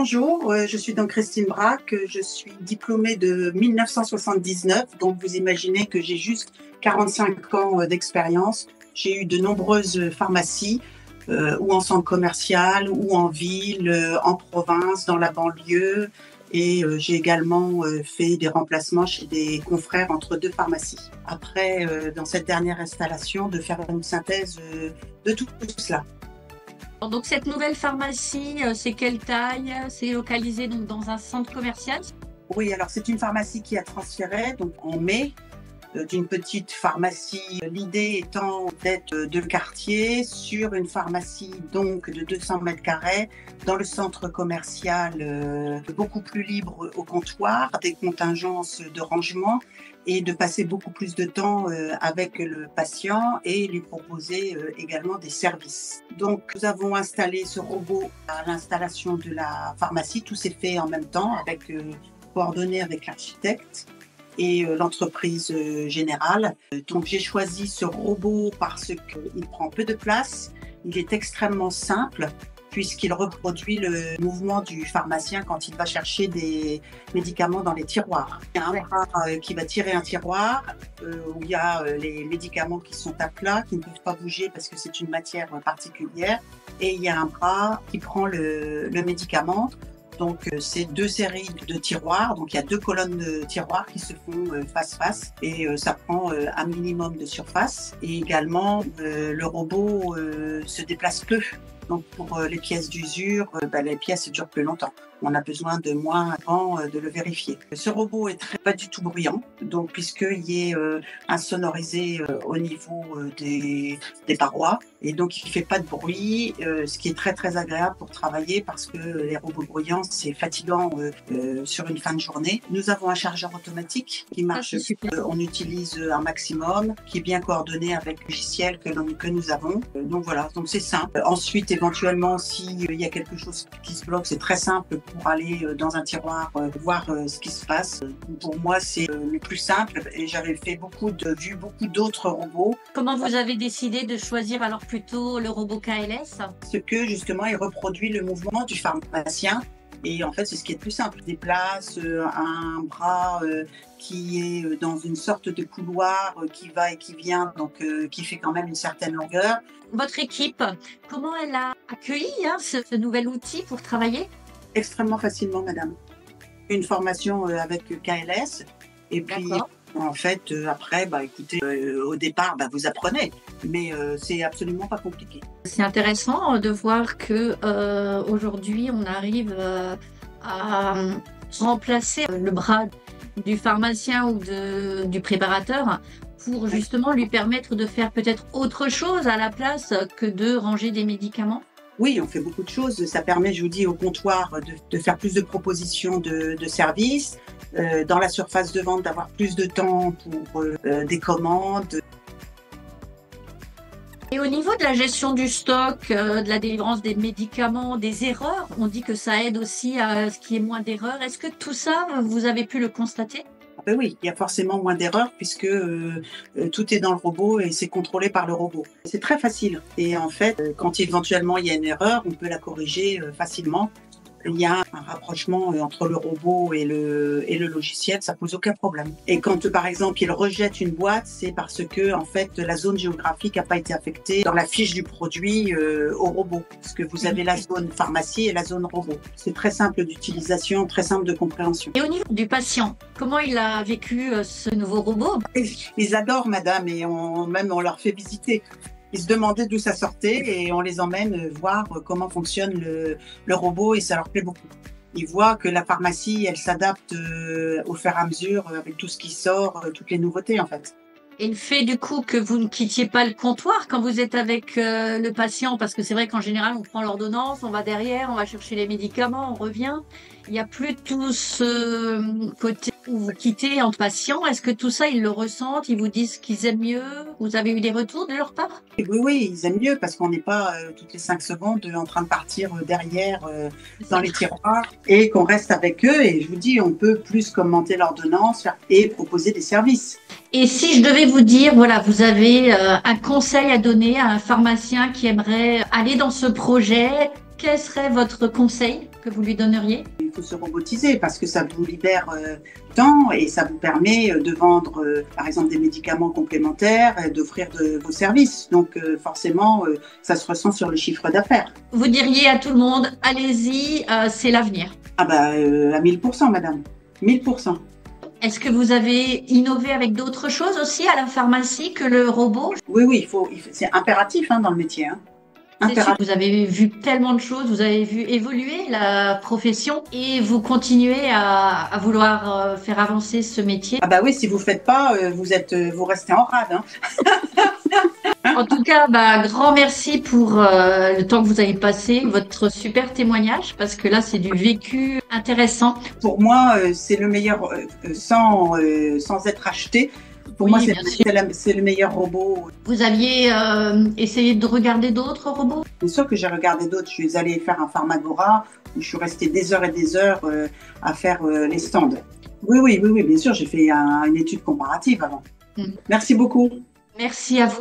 Bonjour, je suis donc Christine Braque, je suis diplômée de 1979, donc vous imaginez que j'ai juste 45 ans d'expérience. J'ai eu de nombreuses pharmacies, ou en centre commercial, ou en ville, en province, dans la banlieue, et j'ai également fait des remplacements chez des confrères entre deux pharmacies. Après, dans cette dernière installation, de faire une synthèse de tout cela. Donc cette nouvelle pharmacie, c'est quelle taille? C'est localisé donc dans un centre commercial? Oui, alors c'est une pharmacie qui a transféré donc en mai d'une petite pharmacie. L'idée étant d'être de quartier sur une pharmacie donc de 200 mètres carrés dans le centre commercial, beaucoup plus libre au comptoir, des contingences de rangement et de passer beaucoup plus de temps avec le patient et lui proposer également des services. Donc nous avons installé ce robot à l'installation de la pharmacie. Tout s'est fait en même temps avec coordonné avec l'architecte et l'entreprise générale. Donc j'ai choisi ce robot parce qu'il prend peu de place, il est extrêmement simple puisqu'il reproduit le mouvement du pharmacien quand il va chercher des médicaments dans les tiroirs. Il y a un bras qui va tirer un tiroir où il y a les médicaments qui sont à plat, qui ne peuvent pas bouger parce que c'est une matière particulière, et il y a un bras qui prend le médicament. Donc, c'est deux séries de tiroirs. Donc, il y a deux colonnes de tiroirs qui se font face-face et ça prend un minimum de surface. Et également, le robot se déplace peu. Donc, pour les pièces d'usure, les pièces durent plus longtemps. On a besoin de moins avant de le vérifier. Ce robot est pas du tout bruyant, donc puisqu'il est insonorisé au niveau des parois, et donc il fait pas de bruit, ce qui est très très agréable pour travailler parce que les robots bruyants c'est fatigant sur une fin de journée. Nous avons un chargeur automatique qui marche, on utilise un maximum, qui est bien coordonné avec le logiciel que nous avons. Donc voilà, donc c'est simple. Ensuite, éventuellement, s'il y a quelque chose qui se bloque, c'est très simple pour aller dans un tiroir, voir ce qui se passe. Pour moi, c'est le plus simple et j'avais vu beaucoup d'autres robots. Comment vous avez décidé de choisir alors plutôt le robot KLS? Parce que justement, il reproduit le mouvement du pharmacien. Et en fait, c'est ce qui est le plus simple. Il déplace un bras qui est dans une sorte de couloir qui va et qui vient, donc qui fait quand même une certaine longueur. Votre équipe, comment elle a accueilli ce nouvel outil pour travailler? Extrêmement facilement, madame. Une formation avec KLS et puis en fait après, écoutez, au départ, vous apprenez, mais c'est absolument pas compliqué. C'est intéressant de voir que aujourd'hui on arrive à remplacer le bras du pharmacien ou du préparateur pour justement lui permettre de faire peut-être autre chose à la place que de ranger des médicaments. Oui, on fait beaucoup de choses. Ça permet, je vous dis, au comptoir de faire plus de propositions de services, dans la surface de vente d'avoir plus de temps pour des commandes. Et au niveau de la gestion du stock, de la délivrance des médicaments, des erreurs, on dit que ça aide aussi à ce qu'il y ait moins d'erreurs. Est-ce que tout ça, vous avez pu le constater? Oui, il y a forcément moins d'erreurs puisque tout est dans le robot et c'est contrôlé par le robot. C'est très facile. Et en fait, quand éventuellement il y a une erreur, on peut la corriger facilement. Il y a un rapprochement entre le robot et le logiciel, ça pose aucun problème. Et quand, par exemple, il rejette une boîte, c'est parce que, en fait, la zone géographique n'a pas été affectée dans la fiche du produit au robot. Parce que vous avez la zone pharmacie et la zone robot. C'est très simple d'utilisation, très simple de compréhension. Et au niveau du patient, comment il a vécu ce nouveau robot? Ils adorent, madame, et on leur fait visiter. Ils se demandaient d'où ça sortait et on les emmène voir comment fonctionne le robot et ça leur plaît beaucoup. Ils voient que la pharmacie, elle s'adapte au fur et à mesure avec tout ce qui sort, toutes les nouveautés en fait. Et le fait du coup que vous ne quittiez pas le comptoir quand vous êtes avec le patient, parce que c'est vrai qu'en général on prend l'ordonnance, on va derrière, on va chercher les médicaments, on revient. Il n'y a plus tout ce côté où vous quittez entre patients. Est-ce que tout ça ils le ressentent? Ils vous disent qu'ils aiment mieux? Vous avez eu des retours de leur part? Oui, ils aiment mieux parce qu'on n'est pas toutes les 5 secondes en train de partir derrière dans les tiroirs et qu'on reste avec eux. Et je vous dis, on peut plus commenter l'ordonnance et proposer des services. Et si je devais vous dire, voilà, vous avez un conseil à donner à un pharmacien qui aimerait aller dans ce projet, quel serait votre conseil que vous lui donneriez? Il faut se robotiser parce que ça vous libère temps et ça vous permet de vendre, par exemple, des médicaments complémentaires et d'offrir vos services. Donc, forcément, ça se ressent sur le chiffre d'affaires. Vous diriez à tout le monde, allez-y, c'est l'avenir. Ah bah, à 1000%, madame. 1000%. Est-ce que vous avez innové avec d'autres choses aussi à la pharmacie que le robot? Oui, oui, c'est impératif dans le métier. Hein. C'est sûr, vous avez vu tellement de choses, vous avez vu évoluer la profession et vous continuez à vouloir faire avancer ce métier. Ah bah oui, si vous ne faites pas, vous restez en rade. Hein. En tout cas, grand merci pour le temps que vous avez passé, votre super témoignage, parce que là, c'est du vécu intéressant. Pour moi, c'est le meilleur, sans être acheté. Pour moi, c'est le meilleur robot. Vous aviez essayé de regarder d'autres robots? Bien sûr que j'ai regardé d'autres. Je suis allée faire un Pharmagora où je suis restée des heures et des heures à faire les stands. Oui, bien sûr, j'ai fait une étude comparative avant. Merci beaucoup. Merci à vous.